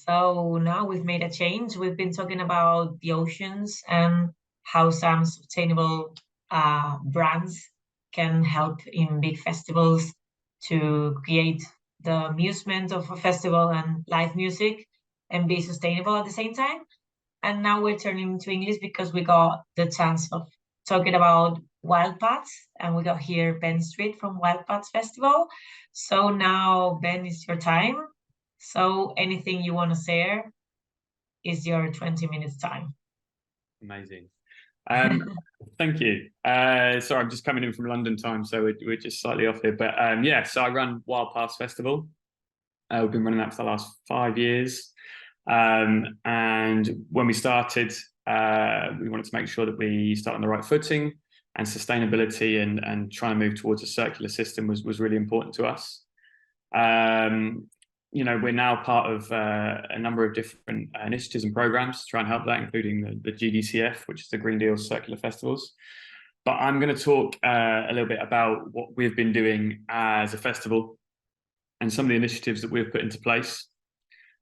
So now we've made a change. We've been talking about the oceans and how some sustainable brands can help in big festivals to create the amusement of a festival and live music and be sustainable at the same time. And now we're turning to English because we got the chance of talking about Wild Paths, and we got here Ben Street from Wild Paths Festival. So now, Ben, it's your time. So anything you want to share is your 20 minutes time. Amazing. Thank you. Sorry, I'm just coming in from London time, so we're just slightly off here. But yeah, so I run Wild Paths Festival. We've been running that for the last 5 years. And when we started, we wanted to make sure that we start on the right footing, and sustainability and trying to move towards a circular system was really important to us. We're now part of a number of different initiatives and programs to try and help that, including the GDCF, which is the Green Deal Circular Festivals. But I'm going to talk a little bit about what we've been doing as a festival and some of the initiatives that we've put into place.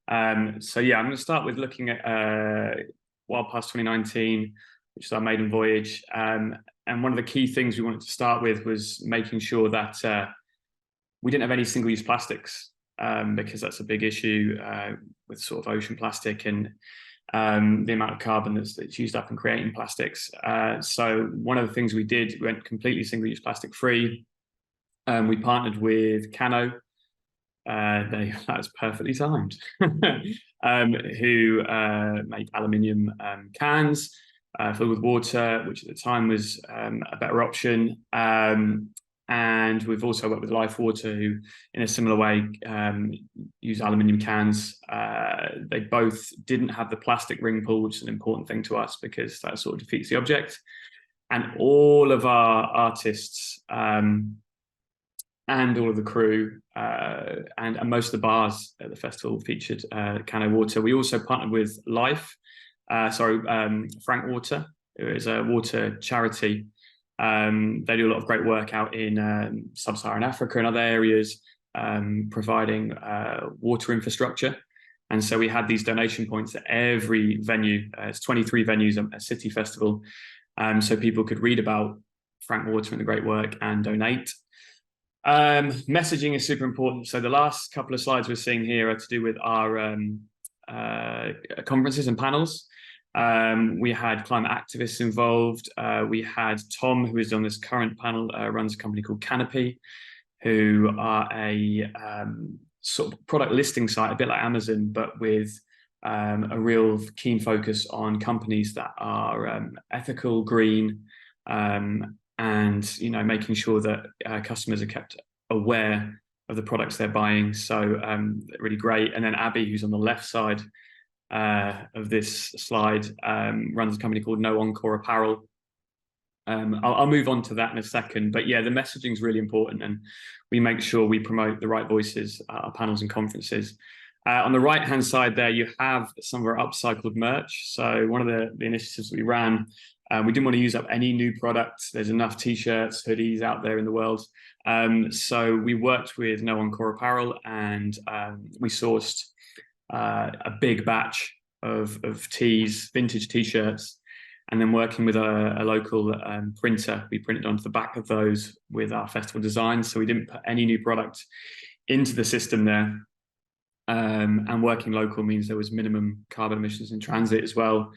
So yeah, I'm going to start with looking at Wild Paths 2019, which is our maiden voyage. And one of the key things we wanted to start with was making sure that we didn't have any single-use plastics, because that's a big issue with sort of ocean plastic and the amount of carbon that's used up in creating plastics. So one of the things we did, we went completely single-use plastic free. We partnered with Cano. That was perfectly timed. Who make aluminium cans filled with water, which at the time was a better option. And we've also worked with Life Water, who, in a similar way, use aluminium cans. They both didn't have the plastic ring pull, which is an important thing to us because that sort of defeats the object. And all of our artists and all of the crew and most of the bars at the festival featured Cano water. We also partnered with Frank Water, who is a water charity. They do a lot of great work out in sub-Saharan Africa and other areas, providing water infrastructure. And so we had these donation points at every venue. It's 23 venues, a city festival. So people could read about Frank Water and the great work and donate. Messaging is super important. So the last couple of slides we're seeing here are to do with our conferences and panels. We had climate activists involved. We had Tom, who is on this current panel, runs a company called Canopy, who are a sort of product listing site, a bit like Amazon, but with a real keen focus on companies that are ethical, green, and making sure that customers are kept aware of the products they're buying. So really great. And then Abby, who's on the left side of this slide, runs a company called No Encore Apparel. I'll move on to that in a second, but yeah, the messaging is really important, and we make sure we promote the right voices at our panels and conferences. On the right hand side there, you have some of our upcycled merch. So one of the initiatives we ran, we didn't want to use up any new products. There's enough t-shirts, hoodies out there in the world. So we worked with No Encore Apparel, and we sourced a big batch of tees, vintage t-shirts, and then working with a local printer, we printed onto the back of those with our festival design. So we didn't put any new product into the system there. And working local means there was minimum carbon emissions in transit as well.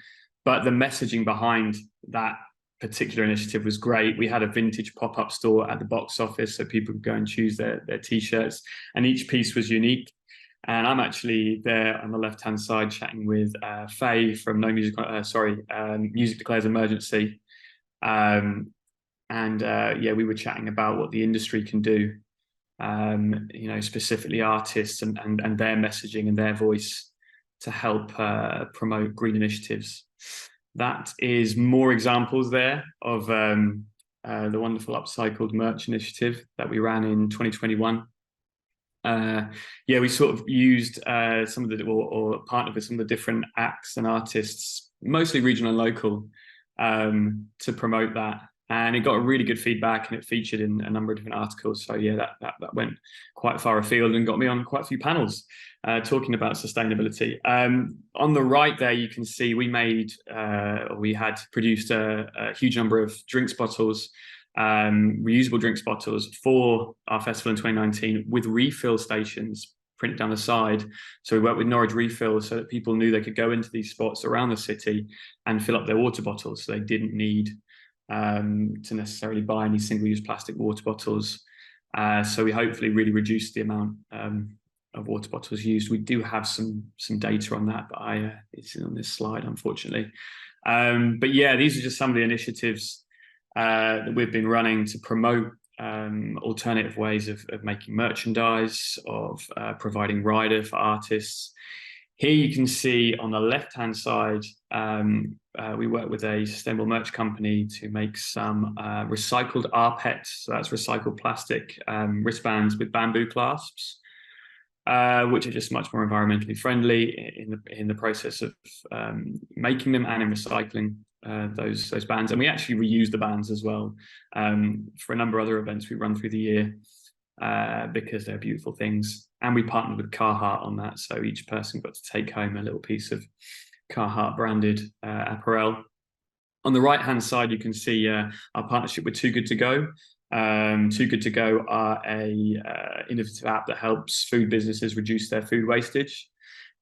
But the messaging behind that particular initiative was great. We had a vintage pop-up store at the box office, so people could go and choose their t-shirts, and each piece was unique. And I'm actually there on the left-hand side chatting with Faye from Music Declares Emergency. Yeah, we were chatting about what the industry can do, specifically artists and their messaging and their voice to help promote green initiatives. That is more examples there of the wonderful upcycled merch initiative that we ran in 2021. We sort of used some of the, or partnered with some of the different acts and artists, mostly regional and local, to promote that. And it got a really good feedback, and it featured in a number of different articles. So yeah, that went quite far afield and got me on quite a few panels talking about sustainability. On the right there, you can see we had produced a huge number of drinks bottles, reusable drinks bottles for our festival in 2019 with refill stations printed down the side. So we worked with Norwich Refill so that people knew they could go into these spots around the city and fill up their water bottles. So they didn't need to necessarily buy any single-use plastic water bottles. So we hopefully really reduced the amount of water bottles used. We do have some data on that, but it's on this slide, unfortunately. But yeah, these are just some of the initiatives that we've been running to promote alternative ways of making merchandise, of providing rider for artists. Here you can see on the left-hand side, we work with a sustainable merch company to make some recycled rPET, so that's recycled plastic wristbands with bamboo clasps, which are just much more environmentally friendly in the process of making them and in recycling those bands. And we actually reuse the bands as well for a number of other events we run through the year because they're beautiful things. And we partnered with Carhartt on that, so each person got to take home a little piece of Carhartt branded apparel. On the right-hand side, you can see our partnership with Too Good To Go. Too Good To Go are a innovative app that helps food businesses reduce their food wastage.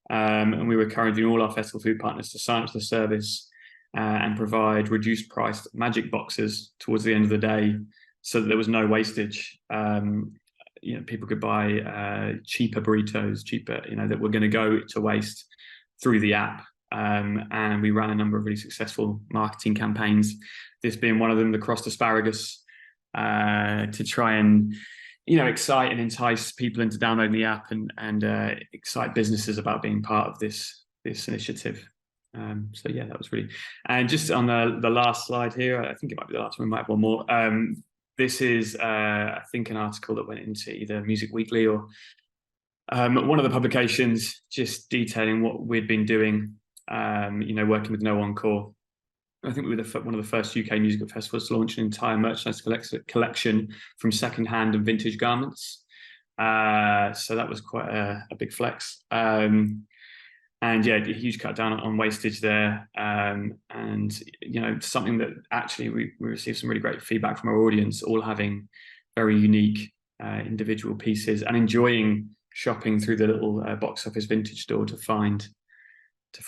And we were encouraging all our festival food partners to sign up to the service and provide reduced priced magic boxes towards the end of the day so that there was no wastage. People could buy cheaper burritos, that were going to go to waste through the app. And we ran a number of really successful marketing campaigns, this being one of them, the crossed asparagus, to try and excite and entice people into downloading the app and excite businesses about being part of this initiative. So yeah, that was really. And just on the last slide here, I think it might be the last one, we might have one more. This is I think an article that went into either Music Weekly or one of the publications, just detailing what we'd been doing, working with No Encore. I think we were one of the first UK musical festivals to launch an entire merchandise collection from second-hand and vintage garments. So that was quite a big flex. And yeah, a huge cut down on wastage there. And, something that actually we received some really great feedback from our audience, all having very unique individual pieces and enjoying shopping through the little box office vintage store to find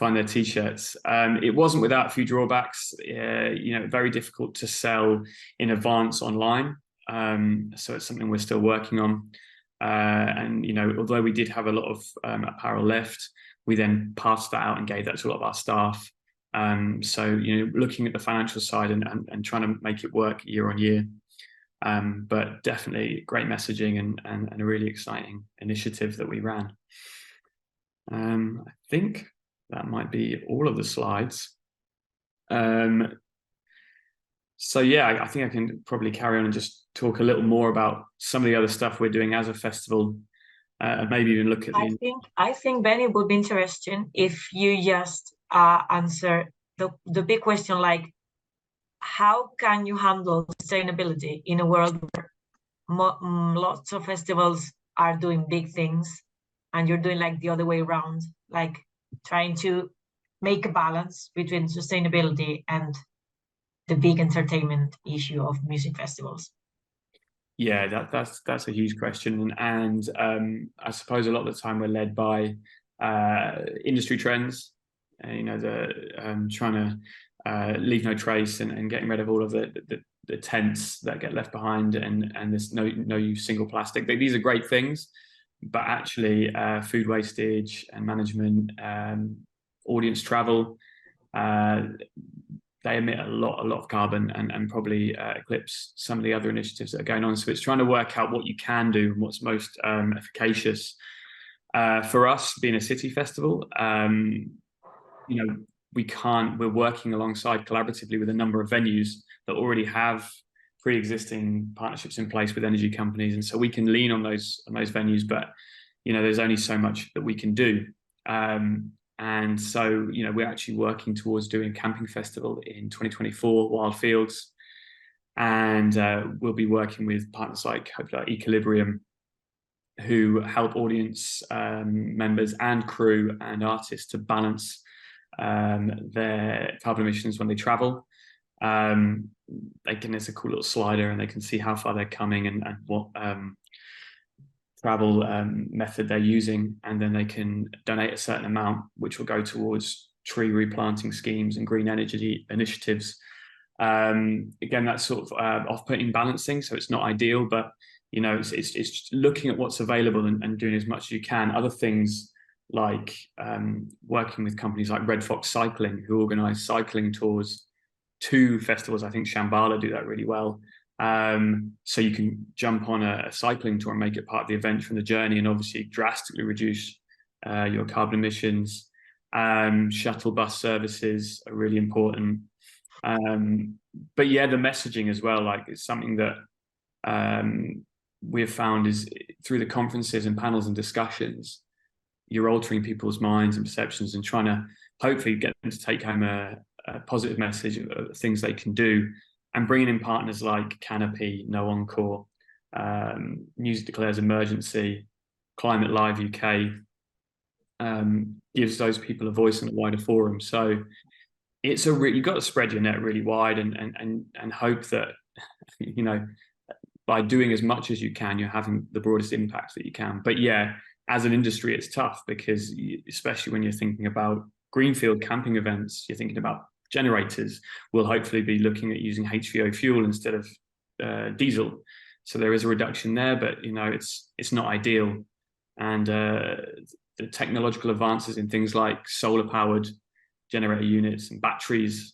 their t-shirts. It wasn't without a few drawbacks. Very difficult to sell in advance online. So it's something we're still working on. And although we did have a lot of apparel left, we then passed that out and gave that to a lot of our staff. So looking at the financial side and trying to make it work year on year. But definitely great messaging and a really exciting initiative that we ran. I think that might be all of the slides. So yeah, I think I can probably carry on and just talk a little more about some of the other stuff we're doing as a festival. Maybe even look at I think Ben, it would be interesting if you just answer the big question, like how can you handle sustainability in a world where lots of festivals are doing big things and you're doing like the other way around, like trying to make a balance between sustainability and the big entertainment issue of music festivals? Yeah, that's a huge question, and I suppose a lot of the time we're led by industry trends. Trying to leave no trace and getting rid of all of the tents that get left behind, and there's no use single plastic. These are great things, but actually food wastage and management, audience travel, they emit a lot of carbon and probably eclipse some of the other initiatives that are going on. So it's trying to work out what you can do and what's most efficacious. For us, being a city festival, we're working alongside collaboratively with a number of venues that already have pre-existing partnerships in place with energy companies. And so we can lean on those venues, but, there's only so much that we can do. And so, we're actually working towards doing a camping festival in 2024, Wild Fields. And we'll be working with partners like Equilibrium, who help audience members and crew and artists to balance their carbon emissions when they travel. There's a cool little slider, and they can see how far they're coming and what travel method they're using, and then they can donate a certain amount, which will go towards tree replanting schemes and green energy initiatives. Again, that's sort of off-putting balancing, so it's not ideal, but it's looking at what's available and doing as much as you can. Other things like working with companies like Red Fox Cycling, who organise cycling tours to festivals. I think Shambhala do that really well. So you can jump on a cycling tour and make it part of the event from the journey, and obviously drastically reduce your carbon emissions. Shuttle bus services are really important. But yeah, the messaging as well, like it's something that we've found is through the conferences and panels and discussions, you're altering people's minds and perceptions and trying to hopefully get them to take home a positive message of things they can do, and bringing in partners like Canopy, No Encore, Music Declares Emergency, Climate Live UK, gives those people a voice in a wider forum. So it's you've got to spread your net really wide and hope that by doing as much as you can, you're having the broadest impact that you can. But yeah, as an industry, it's tough because especially when you're thinking about greenfield camping events, you're thinking about generators. We'll hopefully be looking at using HVO fuel instead of diesel. So there is a reduction there, but it's not ideal. And the technological advances in things like solar-powered generator units and batteries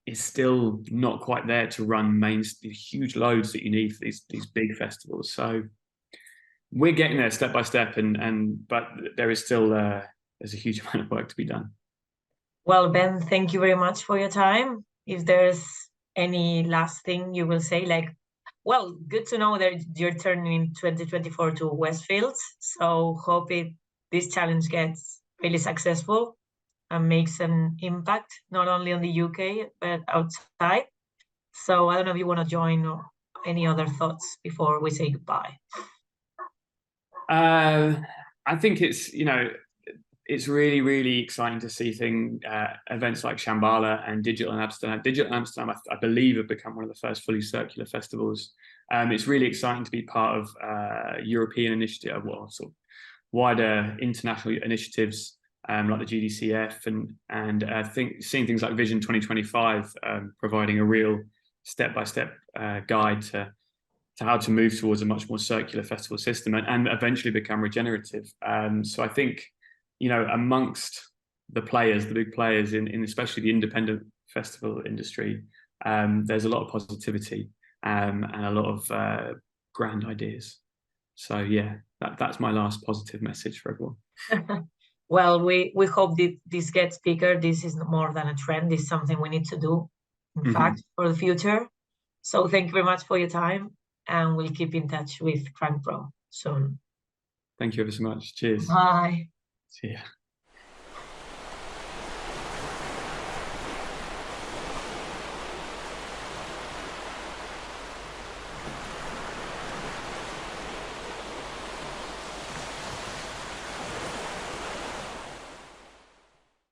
is still not quite there to run the huge loads that you need for these big festivals. So we're getting there step by step, but there is still there's a huge amount of work to be done. Well, Ben, thank you very much for your time. If there's any last thing you will say, well, good to know that you're turning in 2024 to Westfields. So hope this challenge gets really successful and makes an impact, not only on the UK, but outside. So I don't know if you want to join or any other thoughts before we say goodbye. I think it's really, really exciting to see events like Shambhala and Digital in Amsterdam. Digital in Amsterdam, I believe, have become one of the first fully circular festivals. It's really exciting to be part of European initiative, sort of wider international initiatives like the GDCF, and I think seeing things like Vision 2025 providing a real step-by-step guide to how to move towards a much more circular festival system and eventually become regenerative. So I think, amongst the big players in especially the independent festival industry, there's a lot of positivity and a lot of grand ideas. So yeah, that's my last positive message for everyone. Well, we hope that this gets bigger. This is more than a trend. This is something we need to do, in fact, for the future. So thank you very much for your time, and we'll keep in touch with Cranc Pro soon. Thank you ever so much. Cheers. Bye. See ya.